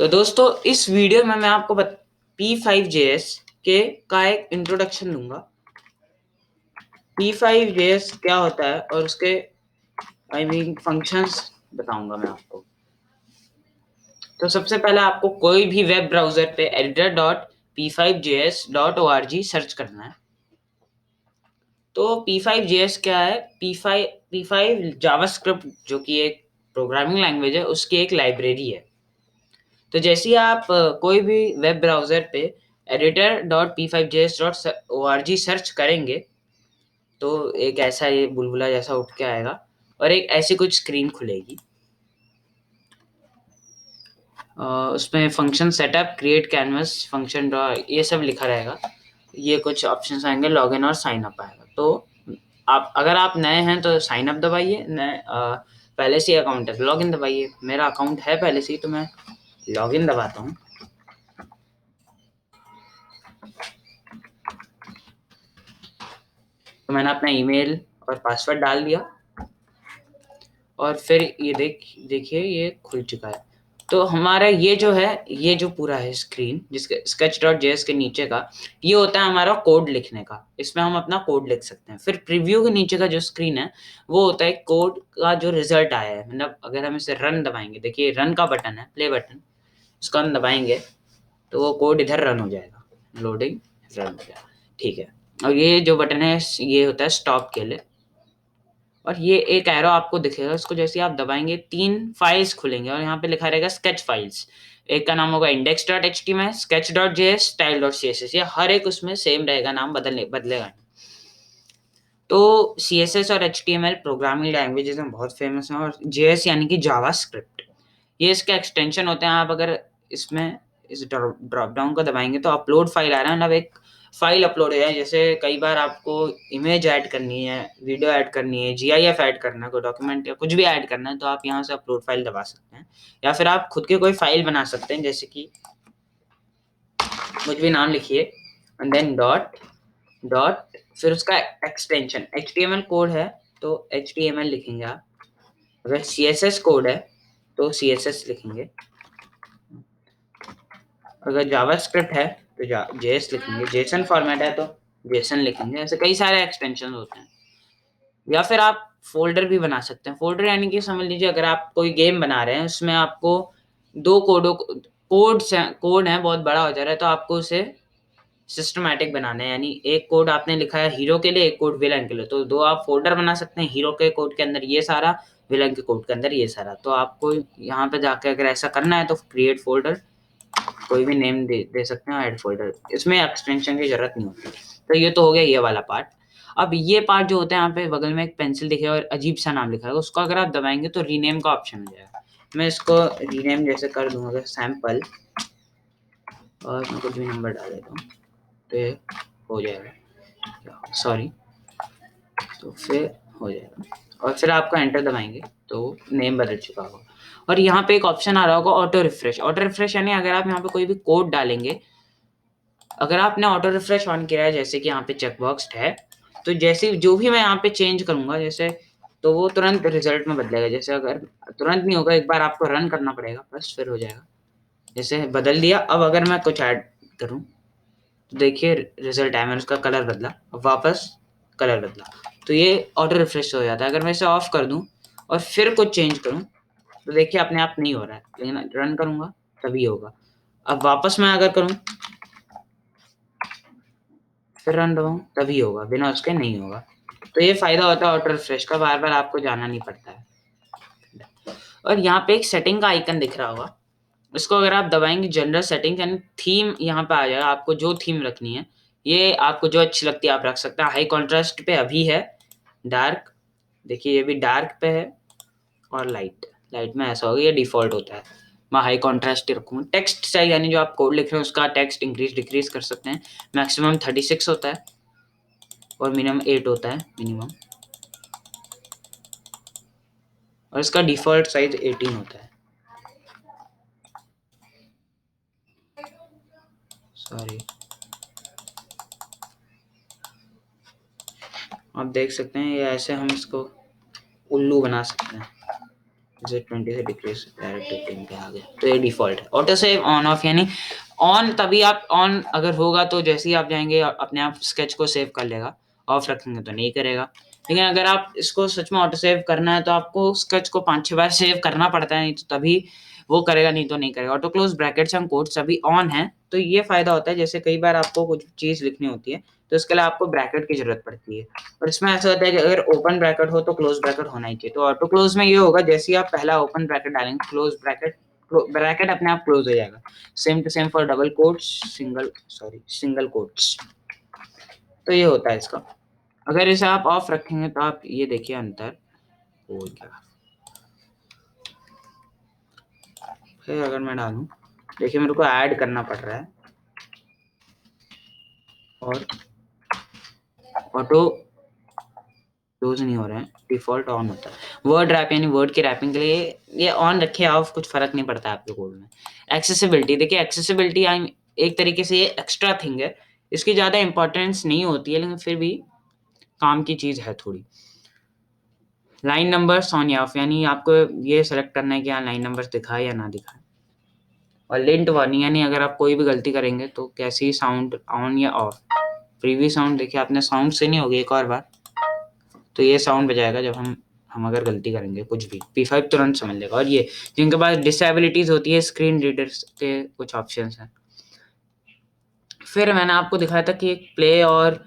तो दोस्तों इस वीडियो में मैं आपको P5JS के का एक इंट्रोडक्शन दूंगा। P5JS क्या होता है और उसके फंक्शंस बताऊंगा मैं आपको। तो सबसे पहले आपको कोई भी वेब ब्राउजर पे editor.p5js.org सर्च करना है। तो P5JS क्या है? P5 जावास्क्रिप्ट जो कि एक प्रोग्रामिंग लैंग्वेज है, उसकी एक लाइब्रेरी है। तो जैसे ही आप कोई भी वेब ब्राउजर पे editor.p5js.org सर्च करेंगे तो एक ऐसा ये बुलबुला जैसा उठ के आएगा और एक ऐसी कुछ स्क्रीन खुलेगी। उसमें function setup, create canvas, function draw, ये सब लिखा रहेगा। ये कुछ ऑप्शंस आएंगे, लॉगिन और साइन अप आएगा। तो आप अगर आप नए हैं तो साइन अप दबाइए, पहले से अकाउंट है तो लॉगिन दबाइए। मेरा अकाउंट है पहले से ही तो मैं लॉगिन दबाता हूँ। तो मैंने अपना ईमेल और पासवर्ड डाल दिया और फिर ये देखिए ये खुल चुका है। तो हमारा ये जो पूरा है स्क्रीन, जिसके sketch.js के नीचे का ये होता है हमारा कोड लिखने का। इसमें हम अपना कोड लिख सकते हैं। फिर प्रीव्यू के नीचे का जो स्क्रीन है वो होता है कोड का जो रिजल्ट आया है। मतलब अगर हम इसे रन दबाएंगे, देखिए रन का बटन है, प्ले बटन, इसको हम दबाएंगे तो वो कोड इधर रन हो जाएगा, लोडिंग रन हो जाएगा। ठीक है। और ये जो बटन है ये होता है स्टॉप के लिए। और ये एक एरो आपको दिखेगा, इसको जैसे आप दबाएंगे 3 फाइल्स खुलेंगे और यहाँ पे लिखा रहेगा स्केच फाइल्स। एक का नाम होगा index.html, sketch.js, style.css। ये हर एक उसमें सेम रहेगा, नाम बदलेगा नहीं। तो CSS और HTML प्रोग्रामिंग लैंग्वेजेस में बहुत फेमस हैं और JS यानी कि जावास्क्रिप्ट, ये इसके एक्सटेंशन होते हैं। आप अगर इसमें इस ड्रॉप डाउन को दबाएंगे तो अपलोड फाइल आ रहा है, मतलब एक फाइल अपलोड है। जैसे कई बार आपको इमेज ऐड करनी है, वीडियो ऐड करनी है, GIF ऐड करना है, कोई डॉक्यूमेंट या कुछ भी ऐड करना है तो आप यहाँ से अपलोड फाइल दबा सकते हैं। या फिर आप खुद के कोई फाइल बना सकते हैं, जैसे कि कुछ भी नाम लिखिए एंड देन डॉट डॉट, फिर उसका एक्सटेंशन HTML कोड है तो HTML लिखेंगे आप। अगर CSS कोड है तो CSS लिखेंगे। अगर जावास्क्रिप्ट है तो JS लिखेंगे। जेसन फॉर्मेट है तो जेसन लिखेंगे। ऐसे कई सारे एक्सटेंशन होते हैं। या फिर आप फोल्डर भी बना सकते हैं। फोल्डर यानी कि समझ लीजिए अगर आप कोई गेम बना रहे हैं, उसमें आपको दो कोड है, बहुत बड़ा हो जा रहा है, तो आपको उसे सिस्टमैटिक बनाना है। यानी एक कोड आपने लिखा है हीरो के लिए, एक कोड विलन के लिए, तो दो आप फोल्डर बना सकते हैं। हीरो के कोड के अंदर ये सारा, विलन के कोड के अंदर ये सारा। तो आपको यहाँ पे जाके अगर ऐसा करना है तो क्रिएट फोल्डर, कोई भी नेम दे सकते हैं, ऐड फोल्डर। इसमें एक्सटेंशन की जरूरत नहीं होती। तो ये तो हो गया ये वाला पार्ट। अब ये पार्ट जो होता है, यहाँ पे बगल में एक पेंसिल दिखेगा और अजीब सा नाम लिखा है, उसको अगर आप दबाएंगे तो रीनेम का ऑप्शन हो जाएगा। मैं इसको रीनेम जैसे कर दूंगा सैंपल, और मैं कुछ भी नंबर डाल देता हूँ तो ये हो जाएगा, सॉरी, तो फिर हो जाएगा। और फिर आपको एंटर दबाएंगे तो नेम बदल चुका होगा। और यहाँ पे एक ऑप्शन आ रहा होगा ऑटो रिफ्रेश। ऑटो रिफ्रेश यानी अगर आप यहाँ पे कोई भी कोड डालेंगे, अगर आपने ऑटो रिफ्रेश ऑन किया है, जैसे कि यहाँ पे चेकबॉक्स है, तो जैसे जो भी मैं यहाँ पे चेंज करूंगा जैसे, तो वो तुरंत रिजल्ट में बदलेगा। जैसे अगर तुरंत नहीं होगा, एक बार आपको रन करना पड़ेगा, बस फिर हो जाएगा। जैसे बदल दिया। अब अगर मैं कुछ ऐड करूं तो देखिए रिजल्ट आया, मैंने उसका कलर बदला, अब वापस कलर बदला, तो ये ऑटो रिफ्रेश हो जाता है। अगर मैं इसे ऑफ कर दूं और फिर कुछ चेंज करूं तो देखिए अपने आप नहीं हो रहा है, लेकिन रन करूंगा तभी होगा। अब वापस मैं अगर करूं फिर रन दबाऊं तभी होगा, बिना उसके नहीं होगा। तो ये फायदा होता है ऑटो रिफ्रेश का, बार बार आपको जाना नहीं पड़ता है। और यहाँ पे एक सेटिंग का आइकन दिख रहा होगा, इसको अगर आप दबाएंगे जनरल सेटिंग यानी थीम यहाँ पे आ जाएगा। आपको जो थीम रखनी है, ये आपको जो अच्छी लगती है आप रख सकते हैं। हाई कॉन्ट्रास्ट पे अभी है, डार्क, देखिए ये भी डार्क पे है, और लाइट, लाइट में ऐसा होगा, ये डिफॉल्ट होता है। मैं हाई कॉन्ट्रास्ट ही रखूंगा। टेक्स्ट साइज यानी जो आप कोड लिख रहे हैं उसका टेक्स्ट इंक्रीज डिक्रीज कर सकते हैं। मैक्सिमम 36 होता है और मिनिमम 8 होता है मिनिमम, और इसका डिफॉल्ट साइज 18 होता है। सॉरी, आप देख सकते हैं ये ऐसे हम इसको उल्लू बना सकते हैं। Z20 से डिक्रीज डायरेक्ट 18 पे आ गया, तो ये डिफॉल्ट है। ऑटो सेव ऑन ऑफ यानी ऑन तभी आप ऑन अगर होगा तो जैसे ही आप जाएंगे अपने आप स्केच को सेव कर लेगा, ऑफ रखेंगे तो नहीं करेगा। लेकिन अगर आप इसको सच में ऑटो सेव करना है तो आपको स्केच को 5-6 बार सेव करना पड़ता है, नहीं तो तभी वो करेगा, नहीं तो नहीं करेगा। Auto close brackets and quotes सभी ऑन है तो ये फायदा होता है, जैसे कई बार आपको कुछ चीज लिखनी होती है तो इसके लिए आपको ब्रैकेट की जरूरत पड़ती है, और इसमें ऐसा होता है कि अगर ओपन ब्रैकेट हो तो क्लोज ब्रैकेट होना ही चाहिए। तो ऑटो क्लोज में ये होगा, जैसे ही आप पहला ओपन ब्रैकेट डालेंगे क्लोज ब्रैकेट अपने आप क्लोज हो जाएगा। Same to same for double quotes, single quotes. तो ये होता है इसका। अगर इसे आप ऑफ रखेंगे तो आप ये देखिए अंतर हो गया। फिर अगर मैं डालूं, देखिए मेरे को ऐड करना पड़ रहा है, और ऑटो क्लोज नहीं हो रहा है, डिफॉल्ट ऑन होता है। वर्ड रैप यानी वर्ड की रैपिंग के लिए ये ऑन रखे ऑफ कुछ फर्क नहीं पड़ता आपके कोड में। एक्सेसिबिलिटी, देखिए एक्सेसिबिलिटी एक तरीके से ये एक्स्ट्रा थिंग है, इसकी ज़्यादा इंपॉर्टेंस नहीं होती है लेकिन फिर भी काम की चीज़ है थोड़ी। लाइन नंबर्स ऑन या ऑफ, यानी आपको ये सेलेक्ट करना है कि हाँ लाइन नंबर्स दिखाए या ना दिखाए। और लिंट वार्निंग, यानी अगर आप कोई भी गलती करेंगे तो कैसी साउंड ऑन या ऑफ। प्रीव्यू साउंड, देखिए आपने साउंड से नहीं होगी एक और बार, तो ये साउंड बजाएगा जब हम अगर गलती करेंगे कुछ भी, P5 तुरंत समझ लेगा। और ये जिनके पास डिसेबिलिटीज होती है, स्क्रीन रीडर्स के कुछ ऑप्शंस हैं। फिर मैंने आपको दिखाया था कि एक प्ले और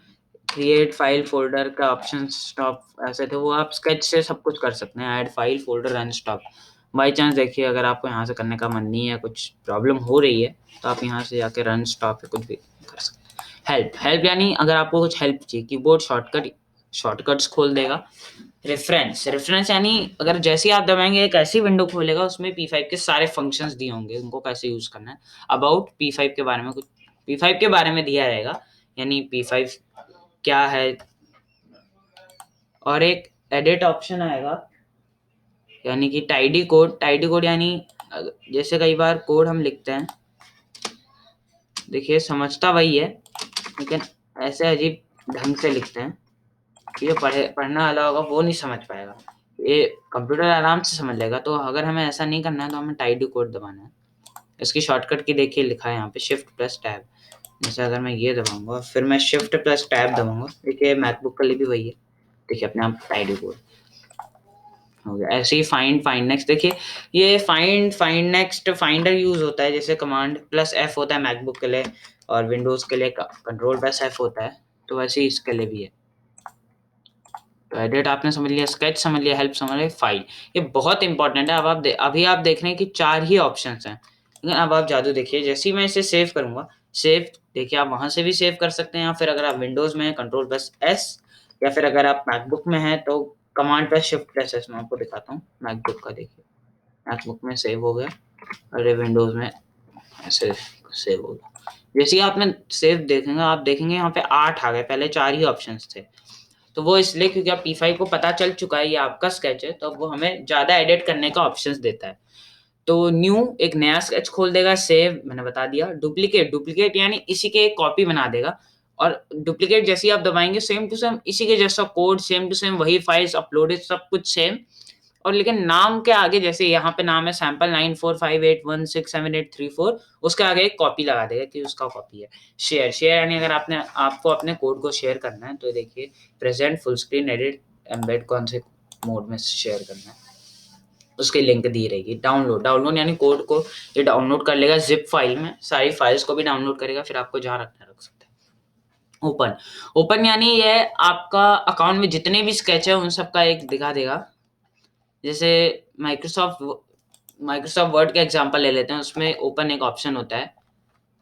क्रिएट फाइल फोल्डर का ऑप्शन स्टॉप ऐसे थे, वो आप स्केच से सब कुछ कर सकते हैं। Add file folder run stop, by chance देखिए अगर आपको यहाँ से करने का मन नहीं है, कुछ प्रॉब्लम हो रही है, तो आप यहाँ से जाके रन स्टॉप या कुछ भी कर सकते हैं। हेल्प यानी अगर आपको कुछ हेल्प चाहिए, कीबोर्ड शॉर्टकट्स खोल देगा। रेफरेंस यानी अगर जैसे ही आप दबाएंगे एक ऐसी विंडो खोलेगा, उसमें P5 के सारे फंक्शंस दिए होंगे, उनको कैसे यूज करना है। अबाउट P5 के बारे में कुछ P5 के बारे में दिया रहेगा, यानी P5 क्या है। और एक एडिट ऑप्शन आएगा, यानी कि टाइडी कोड यानी जैसे कई बार कोड हम लिखते हैं, देखिए समझता वही है लेकिन ऐसे अजीब ढंग से लिखते हैं, ये पढ़ना वाला होगा वो नहीं समझ पाएगा, ये कंप्यूटर आराम से समझ लेगा। तो अगर हमें ऐसा नहीं करना है तो हमें टाइडी कोड दबाना है। इसकी शॉर्टकट की देखिए लिखा है यहाँ पे Shift+Tab। जैसे अगर मैं ये दबाऊंगा फिर मैं Shift+Tab दबाऊंगा, देखिए मैकबुक के लिए भी वही है, देखिए अपने आप टाइडी कोड हो गया। ऐसे ही फाइंड नेक्स्ट, देखिए ये फाइंड नेक्स्ट फाइंडर यूज होता है, जैसे Command+F होता है मैकबुक के लिए, और विंडोज के लिए Control+F होता है, तो वैसे ही इसके लिए भी है। तो एडिट आपने समझ लिया, स्केच समझ लिया, हेल्प समझ लिया, फाइल ये बहुत इंपॉर्टेंट है। अब अभी आप देख रहे हैं कि 4 ही ऑप्शंस हैं, लेकिन अब आप जादू देखिए, जैसे ही मैं इसे सेव करूंगा, सेव देखिए आप वहां से भी सेव कर सकते हैं, या फिर अगर आप विंडोज में हैं Control+S, या फिर अगर आप मैकबुक में हैं तो Command+Shift+S। मैं आपको दिखाता हूँ मैकबुक का, देखिए मैकबुक में सेव हो गया, और ये विंडोज में ऐसे सेव हो गया। जैसे ही आपने सेव देखेंगे, आप देखेंगे यहाँ पे 8 आ गए, पहले 4 ही ऑप्शंस थे। तो वो इसलिए क्योंकि अब P5 को पता चल चुका है ये आपका स्केच है, तो वो हमें ज़्यादा एडिट करने का ऑप्शंस देता है। तो न्यू एक नया स्केच खोल देगा, सेव मैंने बता दिया, डुप्लीकेट यानी इसी के एक कॉपी बना देगा, और डुप्लीकेट जैसे ही आप दबाएंगे सेम टू सेम इसी के जैसा कोड, सेम टू सेम वही फाइल्स अपलोडेड, सब कुछ सेम। और लेकिन नाम के आगे जैसे यहाँ पे नाम है sample9458167834, उसके आगे एक कॉपी लगा देगा कि उसका कॉपी है। शेयर यानी अगर आपको अपने कोड को शेयर करना है, तो देखिए present, full screen, edit, embed, कौन से मोड में शेयर करना है, उसकी लिंक दी रहेगी। डाउनलोड यानी कोड को ये डाउनलोड कर लेगा जिप फाइल में, सारी फाइल्स को भी डाउनलोड करेगा, फिर आपको जहाँ रखना रख सकते हैं। ओपन यानी ये आपका अकाउंट में जितने भी स्केच है उन सबका एक दिखा देगा। जैसे माइक्रोसॉफ्ट वर्ड का एग्जांपल ले लेते हैं, उसमें ओपन एक ऑप्शन होता है,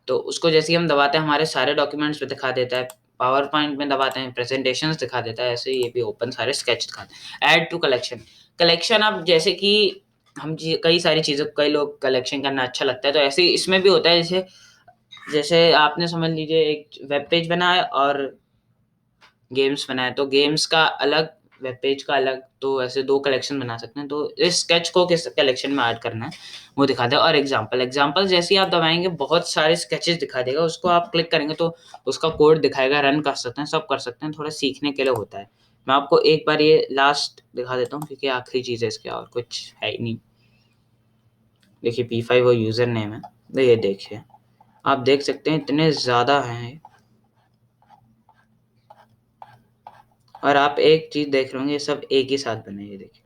तो उसको जैसे ही हम दबाते हैं हमारे सारे डॉक्यूमेंट्स पे दिखा देता है। पावर पॉइंट में दबाते हैं प्रेजेंटेशंस दिखा देता है, ऐसे ही ये भी ओपन सारे स्केच दिखाते हैं। ऐड टू कलेक्शन अब जैसे कि कई सारी चीज़ों, कई लोग कलेक्शन करना अच्छा लगता है, तो ऐसे ही इसमें भी होता है। जैसे जैसे आपने समझ लीजिए एक वेब पेज बनाया और गेम्स बनाए, तो गेम्स का अलग, वेब पेज का अलग, तो ऐसे 2 कलेक्शन बना सकते हैं। तो इस स्केच को किस कलेक्शन में ऐड करना है वो दिखा देगा। और एग्जांपल जैसे ही आप दबाएंगे बहुत सारे स्केचेस दिखा देगा, उसको आप क्लिक करेंगे तो उसका कोड दिखाएगा, रन कर सकते हैं, सब कर सकते हैं, थोड़ा सीखने के लिए होता है। मैं आपको एक बार ये लास्ट दिखा देता हूँ क्योंकि आखिरी चीज़ है इसके, और कुछ है ही नहीं। देखिए P5 वो यूज़र नेम है, तो ये देखिए आप देख सकते हैं इतने ज़्यादा हैं। और आप एक चीज़ देख रहे होंगे, ये सब एक ही साथ बने, ये देखिए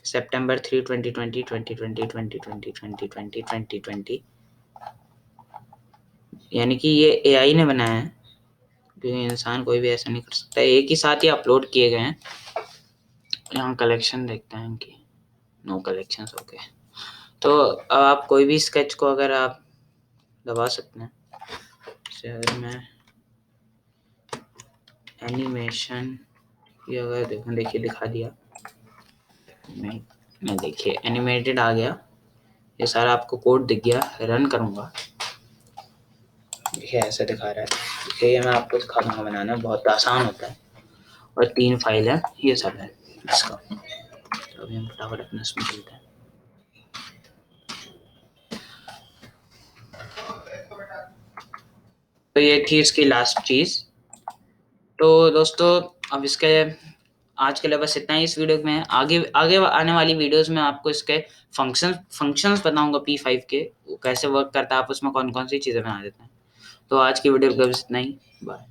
September 3, 2020, 2020, 2020, 2020, 2020, यानी कि ये AI ने बनाया है, क्योंकि इंसान कोई भी ऐसा नहीं कर सकता। एक ही साथ ही अपलोड किए गए हैं। यहाँ कलेक्शन देखते हैं इनकी, नो कलेक्शंस, ओके। तो अब आप कोई भी स्केच को अगर आप दबा सकते हैं, जैसे अगर मैं एनिमेशन ये अगर देखिए दिखा दिया, मैं देखिए एनिमेटेड आ गया, ये सारा आपको कोड दिख गया। रन करूँगा, देखिए ऐसा दिखा रहा है। देखिए ये मैं आपको सिखा दूँगा बनाना, बहुत आसान होता है। और 3 फाइल है, ये सब है इसका। तो अभी हम फटाफट अपने इसमें चलते हैं। तो ये थी इसकी लास्ट चीज़। तो दोस्तों अब इसके आज के लिए बस इतना ही इस वीडियो में। आगे आगे आने वाली वीडियोस में आपको इसके फंक्शंस बताऊंगा P5 के, वो कैसे वर्क करता है, आप उसमें कौन कौन सी चीज़ें बना देते हैं। तो आज की वीडियो बस इतना ही, बाय।